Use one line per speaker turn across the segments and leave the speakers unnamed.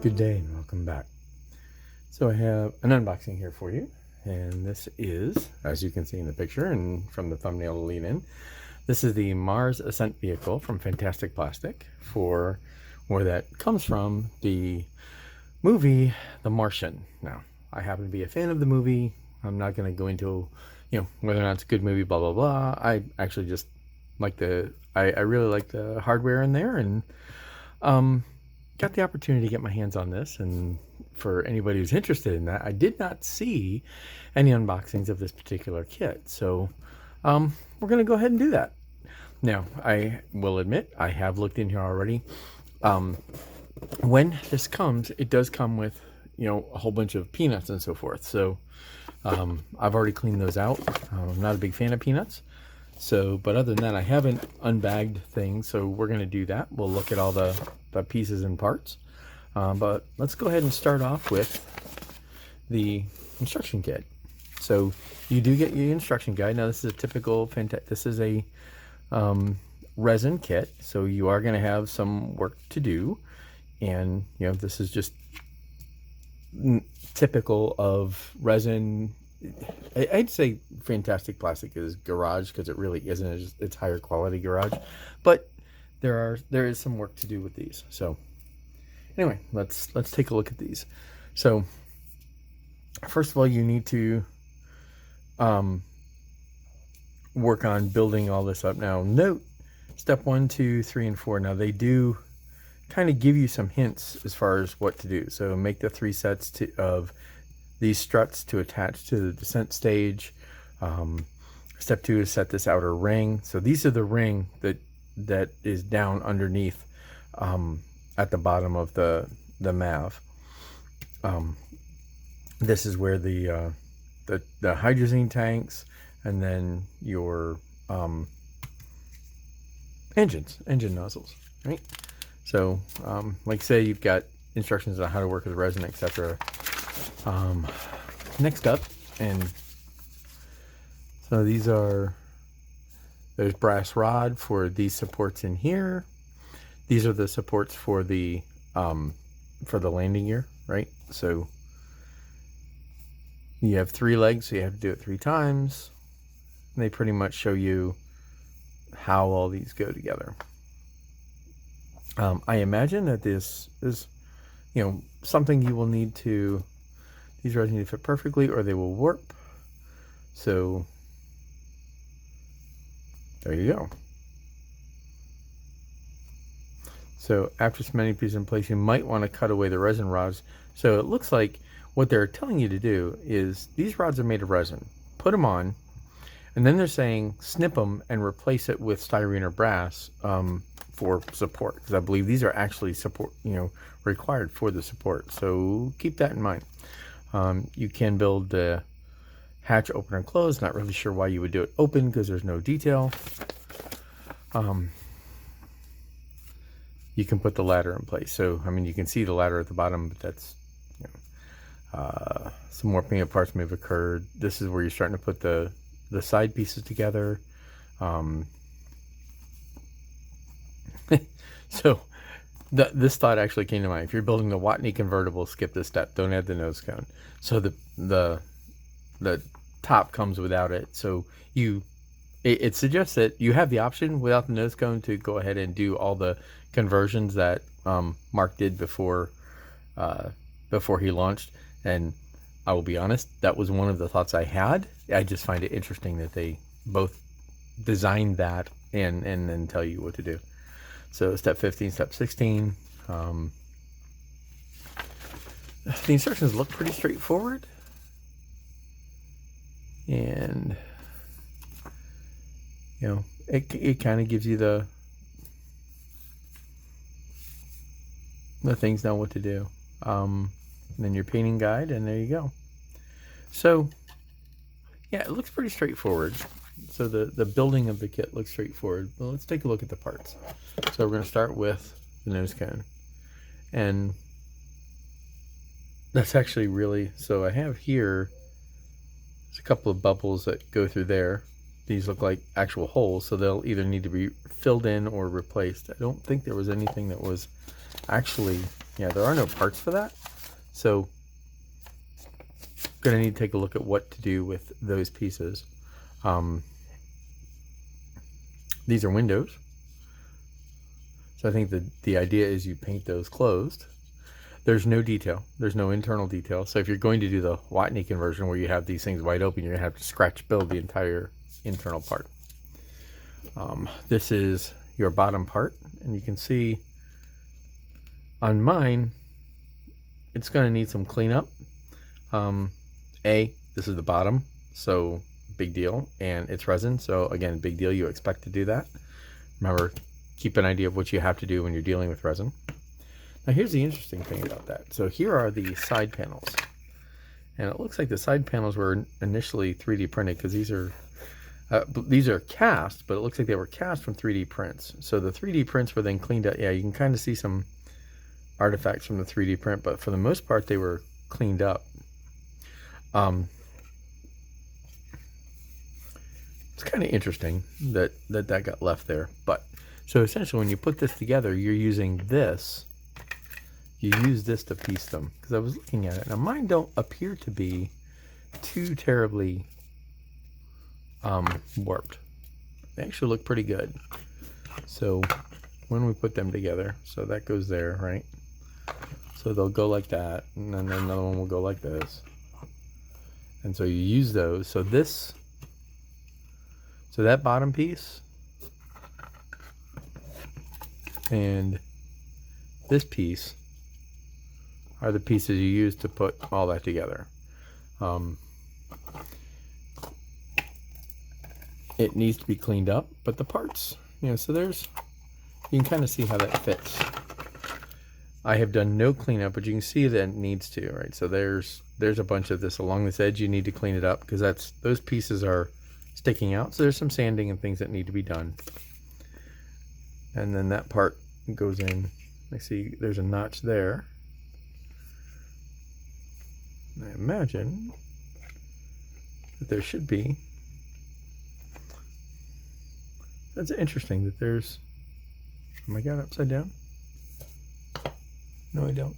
Good day and welcome back. So I have an unboxing here for you, and this is, as you can see in the picture and from the thumbnail to lead in, this is the Mars Ascent Vehicle from Fantastic Plastic, for where that comes from, the movie The Martian. Now, I happen to be a fan of the movie. I'm not going to go into, whether or not it's a good movie, blah, blah, blah. I actually just like I really like the hardware in there, and got the opportunity to get my hands on this. And for anybody who's interested in that, I did not see any unboxings of this particular kit. So we're going to go ahead and do that. Now, I will admit, I have looked in here already. When this comes, it does come with, a whole bunch of peanuts and so forth. So I've already cleaned those out. I'm not a big fan of peanuts. So, but other than that, I haven't unbagged things. So we're going to do that. We'll look at all the pieces and parts. But let's go ahead and start off with the instruction kit. So you do get your instruction guide. Now, this is a typical, this is a resin kit. So you are going to have some work to do. And, this is just typical of resin. I'd say Fantastic Plastic is garage, because it really isn't. It's higher quality garage, but there is some work to do with these. So anyway, let's take a look at these. So first of all, you need to work on building all this up. Now, note step 1, 2, 3, and 4. Now, they do kind of give you some hints as far as what to do. So make the 3 sets of these struts to attach to the descent stage. Step 2 is set this outer ring. So these are the ring that is down underneath at the bottom of the MAV. This is where the hydrazine tanks, and then your engine nozzles, right? So like say you've got instructions on how to work with resin, etc. Next up, and so there's brass rod for these supports in here. These are the supports for the landing gear, right? So you have 3 legs, so you have to do it 3 times. And they pretty much show you how all these go together. I imagine that this is, something you will need to. These rods need to fit perfectly or they will warp. So there you go. So after cementing pieces in place, you might want to cut away the resin rods. So it looks like what they're telling you to do is these rods are made of resin. Put them on, and then they're saying snip them and replace it with styrene or brass for support, because I believe these are actually support, required for the support. So keep that in mind. You can build the hatch open and close. Not really sure why you would do it open, because there's no detail. You can put the ladder in place. So, you can see the ladder at the bottom, but that's, some warping of parts may have occurred. This is where you're starting to put the side pieces together. So this thought actually came to mind. If you're building the Watney convertible, skip this step. Don't add the nose cone. So the top comes without it. So it suggests that you have the option without the nose cone to go ahead and do all the conversions that Mark did before he launched. And I will be honest, that was one of the thoughts I had. I just find it interesting that they both designed that and then tell you what to do. So step 15, step 16. The instructions look pretty straightforward. And, it kind of gives you the things know what to do. And then your painting guide, and there you go. So, yeah, it looks pretty straightforward. So the building of the kit looks straightforward. But let's take a look at the parts. So we're going to start with the nose cone. And that's actually really, so I have here, there's a couple of bubbles that go through there. These look like actual holes, so they'll either need to be filled in or replaced. I don't think there was anything that was actually Yeah, there are no parts for that. So going to need to take a look at what to do with those pieces. These are windows. So I think the idea is you paint those closed. There's no detail. There's no internal detail. So if you're going to do the Watney conversion where you have these things wide open, you're going to have to scratch build the entire internal part. This is your bottom part, and you can see on mine, it's going to need some cleanup. This is the bottom, so big deal, and it's resin, so again, big deal. You expect to do that. Remember, keep an idea of what you have to do when you're dealing with resin. Now here's the interesting thing about that. So here are the side panels, and it looks like the side panels were initially 3D printed, because these are cast, but it looks like they were cast from 3D prints. So the 3D prints were then cleaned up. Yeah, you can kind of see some artifacts from the 3D print, but for the most part they were cleaned up. It's kind of interesting that got left there. But so essentially when you put this together, you're using this. You use this to piece them, because I was looking at it. Now mine don't appear to be too terribly warped. They actually look pretty good. So when we put them together, so that goes there, right? So they'll go like that, and then another one will go like this. And so you use those. So that bottom piece and this piece are the pieces you use to put all that together. It needs to be cleaned up, but the parts, so you can kind of see how that fits. I have done no cleanup, but you can see that it needs to, right? So there's a bunch of this along this edge. You need to clean it up, because those pieces are sticking out. So there's some sanding and things that need to be done. And then that part goes in. I see there's a notch there. I imagine that there should be. That's interesting that there's, oh my God, upside down? No, I don't.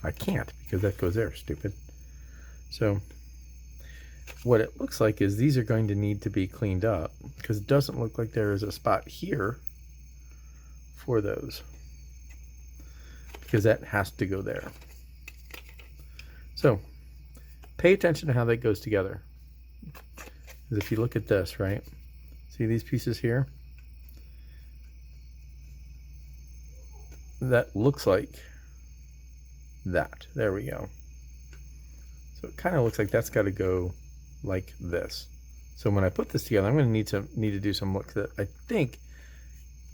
I can't, because that goes there, stupid. So what it looks like is these are going to need to be cleaned up, because it doesn't look like there is a spot here for those, because that has to go there. So pay attention to how that goes together. Because if you look at this, right? See these pieces here? That looks like that. There we go. So it kind of looks like that's got to go like this. So when I put this together, I'm going to need to do some look that I think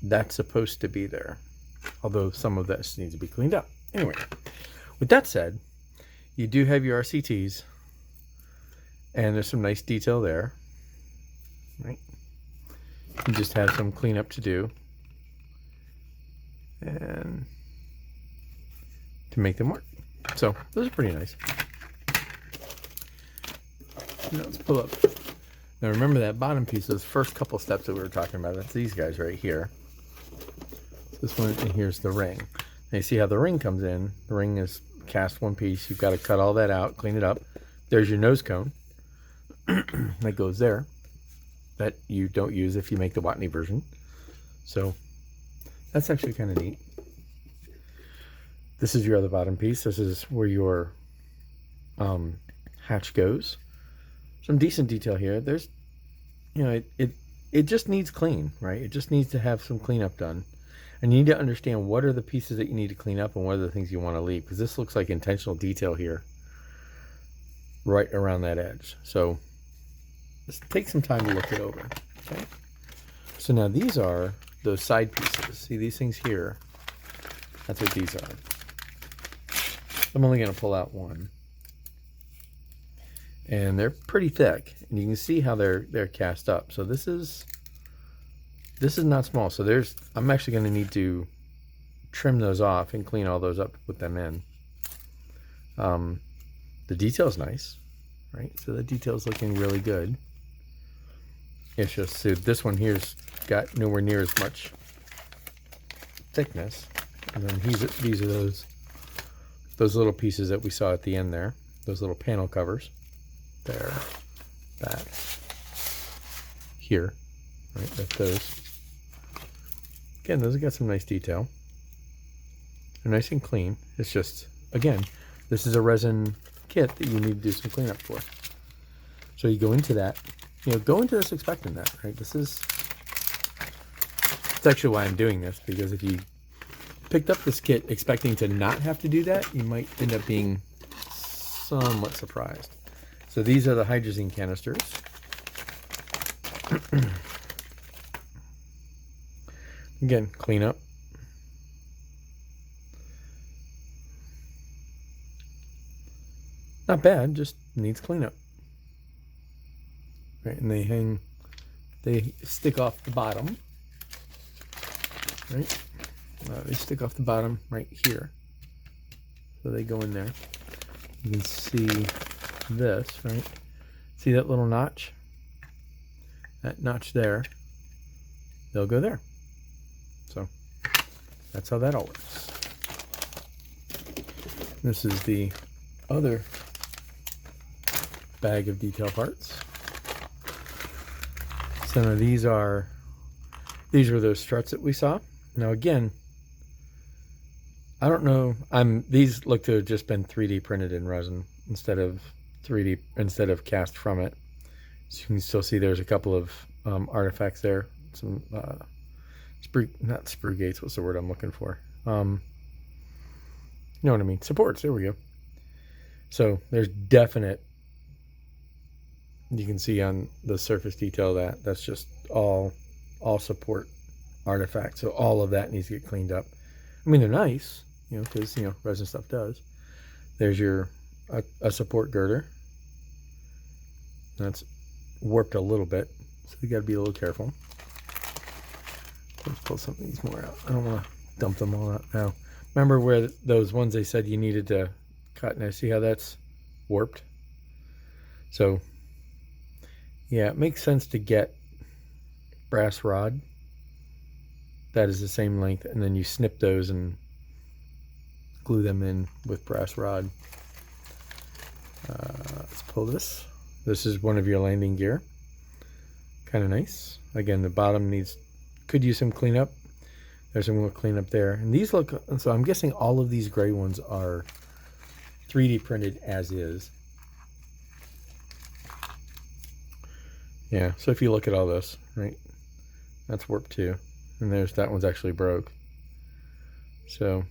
that's supposed to be there. Although some of this needs to be cleaned up. Anyway, with that said, you do have your RCTs, and there's some nice detail there, right? You just have some cleanup to do, and to make them work. So those are pretty nice. Now let's pull up. Now remember that bottom piece, those first couple steps that we were talking about, that's these guys right here. This one, and here's the ring. Now you see how the ring comes in. The ring is cast one piece. You've got to cut all that out, clean it up. There's your nose cone that goes there, that you don't use if you make the Watney version. So that's actually kind of neat. This is your other bottom piece. This is where your hatch goes. Some decent detail here. There's, it just needs clean, right? It just needs to have some cleanup done. And you need to understand what are the pieces that you need to clean up and what are the things you want to leave, because this looks like intentional detail here right around that edge. So just take some time to look it over. Okay. So now these are those side pieces. See these things here? That's what these are. I'm only going to pull out one. And they're pretty thick, and you can see how they're cast up. So this is not small. So I'm actually going to need to trim those off and clean all those up to put them in. The detail's nice, right? So the detail's looking really good. It's just, so this one here's got nowhere near as much thickness. And then these are those those little pieces that we saw at the end there, those little panel covers, there, that, here, right, that's those. Again, those have got some nice detail. They're nice and clean. It's just, again, this is a resin kit that you need to do some cleanup for. So you go into that, go into this expecting that, right? It's actually why I'm doing this, because if you picked up this kit expecting to not have to do that, you might end up being somewhat surprised. So these are the hydrazine canisters. Again, clean up. Not bad, just needs cleanup. Right, and they stick off the bottom. Right? They stick off the bottom right here. So they go in there. You can see this, right? See that little notch? That notch there. They'll go there. So that's how that all works. This is the other bag of detail parts. So now these were those struts that we saw. Now again, I don't know. These look to have just been 3D printed in resin instead of cast from it. So you can still see there's a couple of artifacts there. Some not sprue gates. What's the word I'm looking for? You know what I mean? Supports. There we go. So there's definite. You can see on the surface detail that's just all support artifacts. So all of that needs to get cleaned up. I mean, they're nice, because resin stuff does. There's your a support girder. That's warped a little bit, so you got to be a little careful. Let's pull some of these more out. I don't want to dump them all out now. Remember where those ones they said you needed to cut? Now see how that's warped? So yeah, it makes sense to get brass rod that is the same length, and then you snip those and glue them in with brass rod. Let's pull this. This is one of your landing gear. Kind of nice. Again, the bottom could use some cleanup. There's some more cleanup there. And these look, so I'm guessing all of these gray ones are 3D printed as is. Yeah, so if you look at all this, right, that's warped too. And that one's actually broke. So,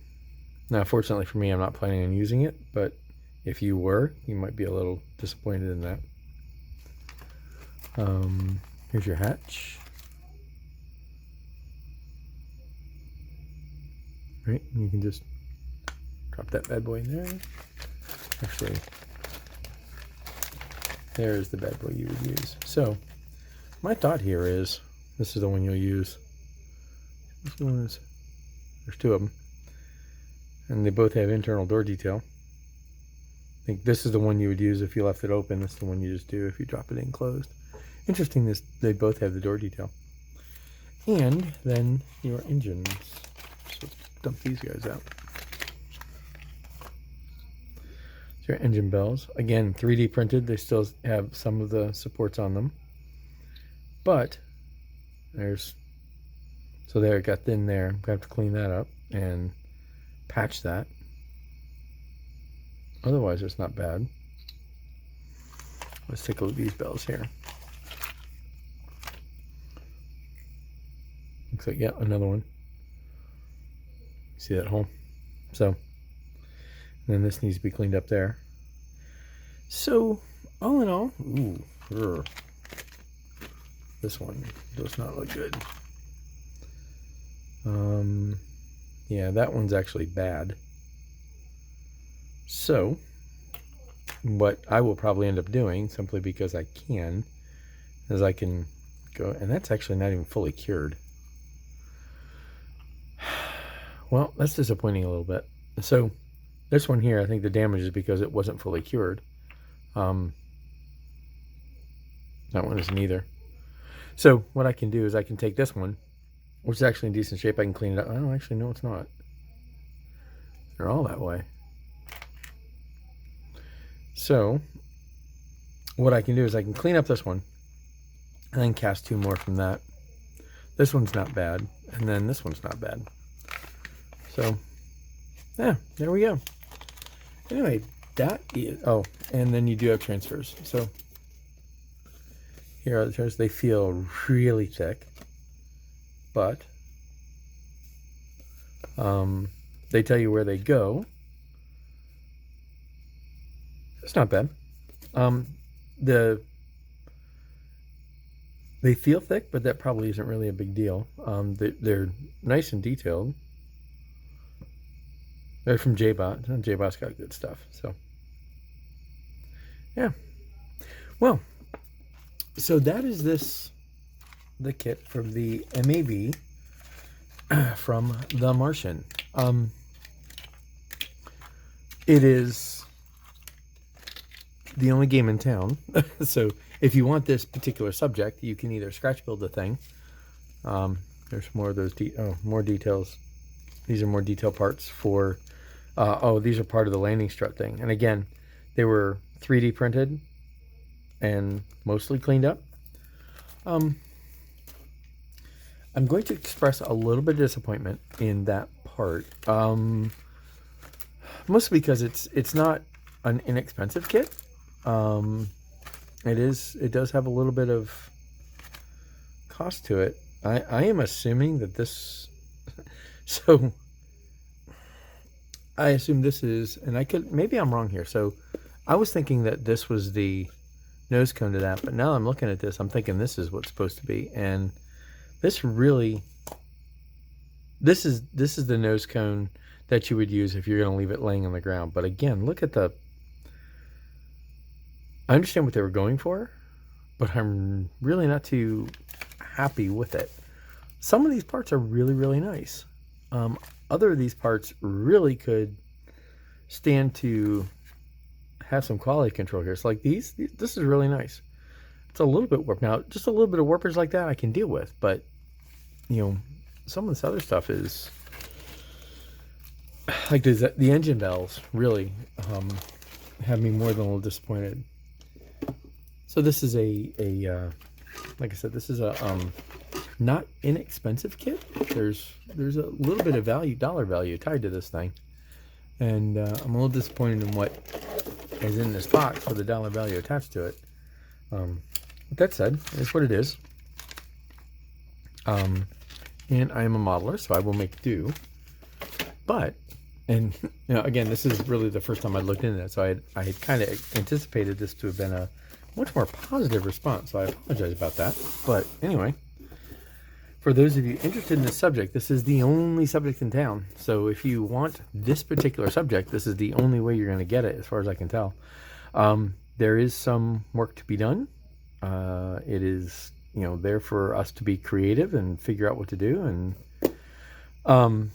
now fortunately for me, I'm not planning on using it, but if you were, you might be a little disappointed in that. Here's your hatch. Right, and you can just drop that bad boy in there. Actually, there's the bad boy you would use. So, my thought here is, this is the one you'll use. This one is, there's two of them. And they both have internal door detail. I think this is the one you would use if you left it open. This is the one you just do if you drop it in closed. Interesting, they both have the door detail. And then your engines. So let's dump these guys out. So your engine bells. Again, 3D printed. They still have some of the supports on them. But so there it got thin there. I'm going to have to clean that up and patch that. Otherwise, it's not bad. Let's take a look at these bells here. Looks like, yeah, another one. See that hole? So, and then this needs to be cleaned up there. So, all in all, this one does not look good. Yeah, that one's actually bad. So, what I will probably end up doing, simply because I can, is I can go, and that's actually not even fully cured. Well, that's disappointing a little bit. So, this one here, I think the damage is because it wasn't fully cured. That one isn't either. So, what I can do is I can take this one, which is actually in decent shape. I can clean it up. Oh, actually, no, it's not. They're all that way. So what I can do is I can clean up this one and then cast 2 more from that. This one's not bad, and then this one's not bad. So yeah, there we go. Anyway, that is, oh, and then you do have transfers. So here are the transfers. They feel really thick, but they tell you where they go. It's not bad. They feel thick, but that probably isn't really a big deal. They're nice and detailed. They're from JBot. JBot's got good stuff. So, yeah. Well, so that is the kit from the MAV from the Martian. It is the only game in town. So if you want this particular subject, you can either scratch build the thing. There's more of those more details. These are more detailed parts for these are part of the landing strut thing. And again, they were 3D printed and mostly cleaned up. I'm going to express a little bit of disappointment in that part. Mostly because it's not an inexpensive kit. It does have a little bit of cost to it. I am assuming that this so I assume this is, and maybe I'm wrong here. So I was thinking that this was the nose cone to that, but now I'm looking at this, I'm thinking this is what's supposed to be. And this is the nose cone that you would use if you're going to leave it laying on the ground. But again, look at I understand what they were going for, but I'm really not too happy with it. Some of these parts are really, really nice. Other of these parts really could stand to have some quality control here. So like this is really nice. It's a little bit warped. Now, just a little bit of warpers like that I can deal with, but some of this other stuff is like the engine bells really have me more than a little disappointed. So this is like I said, this is a not inexpensive kit. There's a little bit of dollar value tied to this thing, and I'm a little disappointed in what is in this box for the dollar value attached to it. With that said, it's what it is. And I am a modeler, so I will make do. But, and again, this is really the first time I looked into it, so I had kind of anticipated this to have been a much more positive response. So I apologize about that. But anyway, for those of you interested in this subject, this is the only subject in town. So if you want this particular subject, this is the only way you're going to get it, as far as I can tell. There is some work to be done. It is, there for us to be creative and figure out what to do. And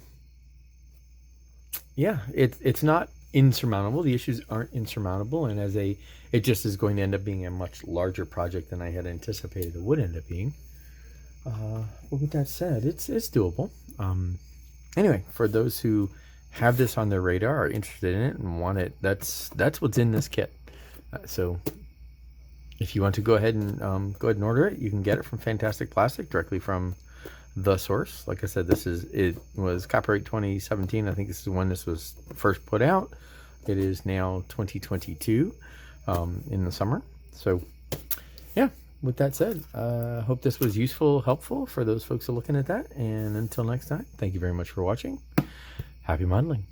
yeah, it's not insurmountable. The issues aren't insurmountable, and it just is going to end up being a much larger project than I had anticipated it would end up being. But with that said, it's doable. Anyway, for those who have this on their radar, are interested in it, and want it, that's what's in this kit. So if you want to go ahead and order it, you can get it from Fantastic Plastic directly from the source. Like I said, it was copyright 2017. I think this is when this was first put out. It is now 2022 in the summer. So yeah, with that said, I hope this was useful, helpful for those folks who are looking at that. And until next time, thank you very much for watching. Happy modeling.